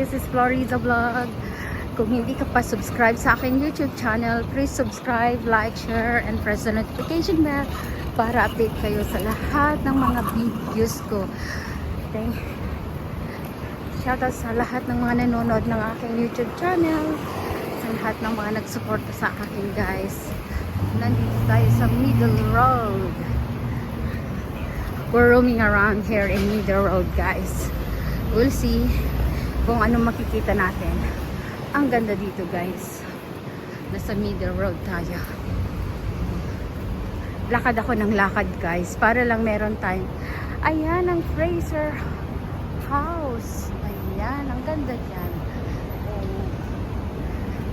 This is Florida Vlog. Kung hindi ka pa subscribe sa aking YouTube channel, please subscribe, like, share, and press the notification bell para update kayo sa lahat ng mga videos ko. Thank you. Shoutout sa lahat ng mga nanonood ng aking YouTube channel, sa lahat ng mga nagsuporta sa akin, guys. Nandito tayo sa Middle Road. We're roaming around here in Middle Road, guys. We'll see kung anong makikita natin. Ang ganda dito, guys. Nasa Middle Road tayo. Lakad ako ng lakad, guys, para lang meron tayong... Ayan ang Fraser House. Ayan, ang ganda dyan.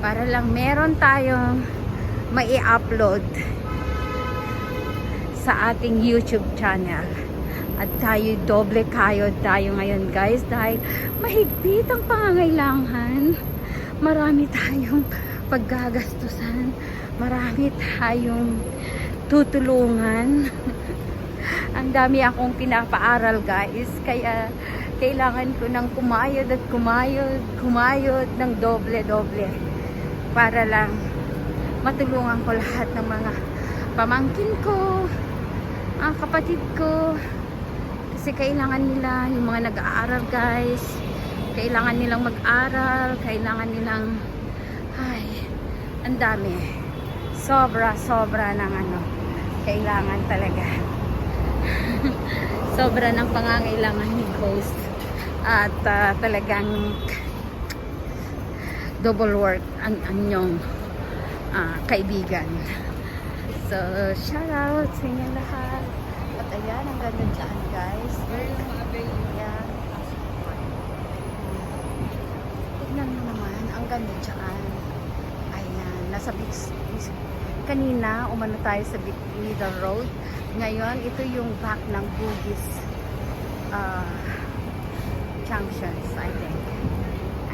Para lang meron tayong mai-upload sa ating YouTube channel. At tayo, doble kayod tayo ngayon, guys, dahil mahigpit ang pangangailangan. Marami tayong paggagastusan. Marami tayong tutulungan. Ang dami akong pinapaaral, guys. Kaya kailangan ko ng kumayod at kumayod ng doble-doble. Para lang matulungan ko lahat ng mga pamangkin ko, ang kapatid ko. Kasi kailangan nila, yung mga nag-aaral, guys, kailangan nilang mag-aral, kailangan nilang, ay, ang dami. Sobra ng kailangan talaga. Sobra ng pangangailangan ni host. At talagang double work ang inyong kaibigan. So, shout out sa inyo lahat. At ayan, ang ganda dyan, guys. Ayan. Tignan mo naman, ang ganda dyan. Ayan, nasa kanina, umano tayo sa Middle Road. Ngayon, ito yung back ng Bugis Junctions, I think.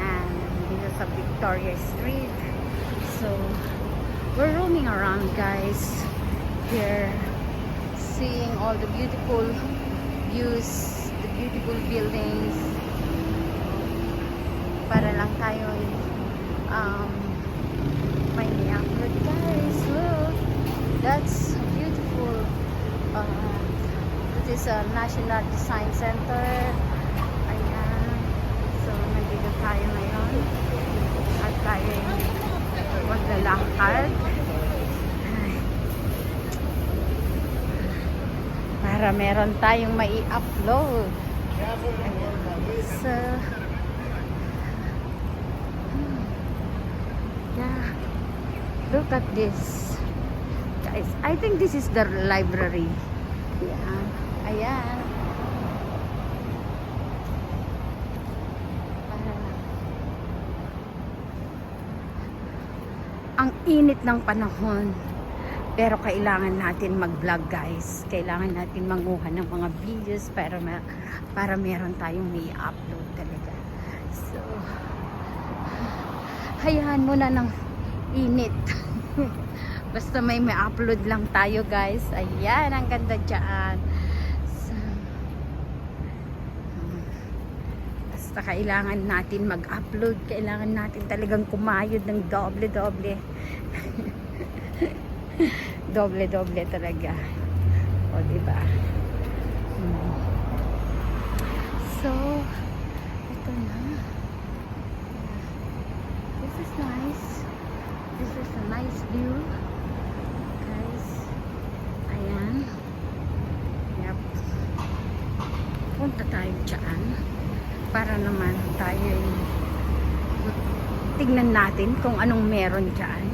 And dito sa Victoria Street. So, we're roaming around, guys. Here, seeing all the beautiful views, the beautiful buildings. Para lang tayo may upload, guys. Look, that's beautiful. This is a National Design Center. Ayan. So, nandito tayo ngayon. At tayo maglalakad. Para meron tayong mai-upload. So, yeah. Look at this. Guys, I think this is the library. Yeah. Ayan. Ang init ng panahon. Pero kailangan natin mag-vlog, guys. Kailangan natin manguha ng mga videos para meron tayong may upload talaga. So, hayaan muna ng init. Basta may upload lang tayo, guys. Ayan, ang ganda dyan. So, basta kailangan natin mag-upload. Kailangan natin talagang kumayod ng doble-doble. Doble-doble talaga. O, diba? So, ito na. This is nice. This is a nice view. Guys. Ayan. Yep. Punta tayo dyan. Para naman tayo tignan natin kung anong meron dyan.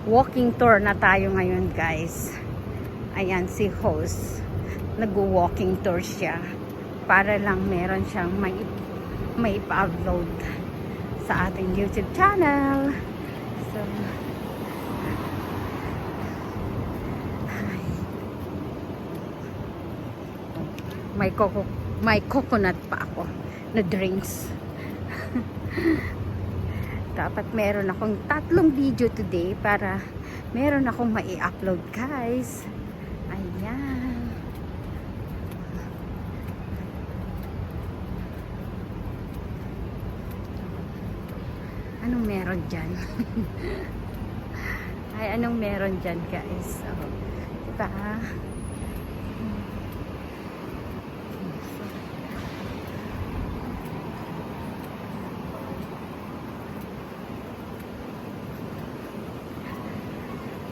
Walking tour na tayo ngayon, guys. Ayan si host. Nag-walking tour siya. Para lang meron siyang may pa-upload sa ating YouTube channel. So, may coconut pa ako na drinks. Dapat meron akong 3 video today para meron akong mai-upload, guys. Ayan. Anong meron dyan? Ay, anong meron dyan, guys? So, diba?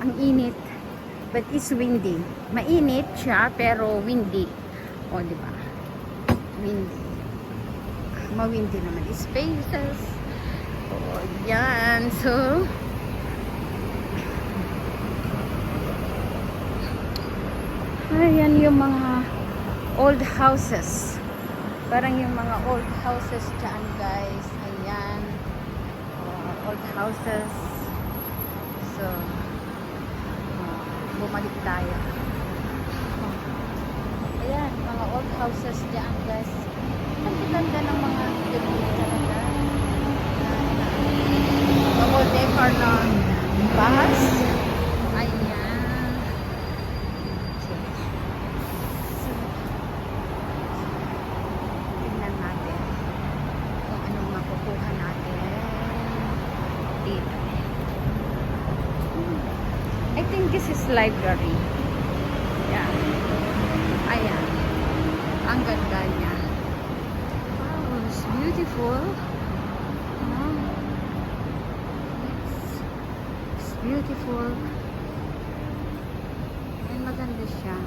Ang init, but it's windy. Mainit siya, pero windy. O, di ba? Windy. Ma-windy naman. Spaces. O, yan. So, ayan yung mga old houses. Parang yung mga old houses dyan, guys. Ayan. Old houses. So, bumalik tayo. Ayan, mga old houses dyan, guys. Ang ganda ng mga building talaga. Mga old decor ng bus. Ayan. Okay. So, tingnan natin kung anong makukuha natin dito. I think this is library. Yeah. Ayan. Ang ganda niya. Wow, it's beautiful. Wow. It's beautiful. Ayan, maganda siya.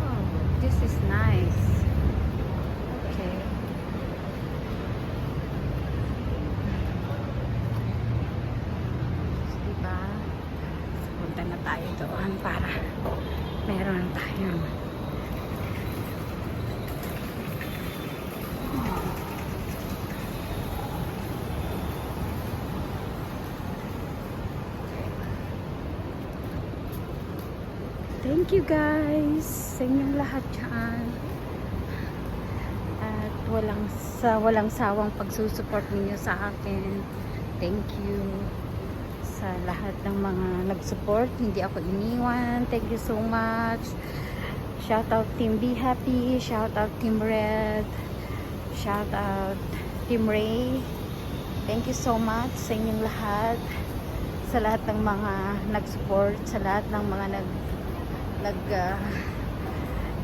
Oh, this is nice. Okay. Punta na tayo doon para meron tayong thank you, guys, sa inyong lahat dyan at walang sawang pagsusupport ninyo sa akin. Thank you sa lahat ng mga nag-support. Hindi ako iniwan. Thank you so much. Shout out Team Be Happy. Shout out Team Red. Shout out Team Ray. Thank you so much sa inyong lahat. Sa lahat ng mga nag-support. Sa lahat ng mga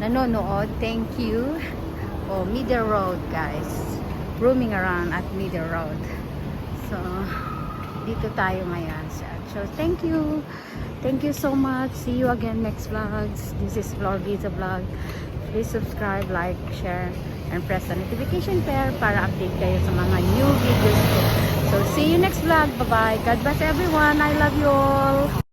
nanonood. Thank you. Oh, Middle Road, guys. Roaming around at Middle Road. So, dito tayo ngayon. So, thank you. Thank you so much. See you again next vlogs. This is Florviza Vlog. Please subscribe, like, share, and press the notification bell para update kayo sa mga new videos ko. So, see you next vlog. Bye-bye. God bless everyone. I love you all.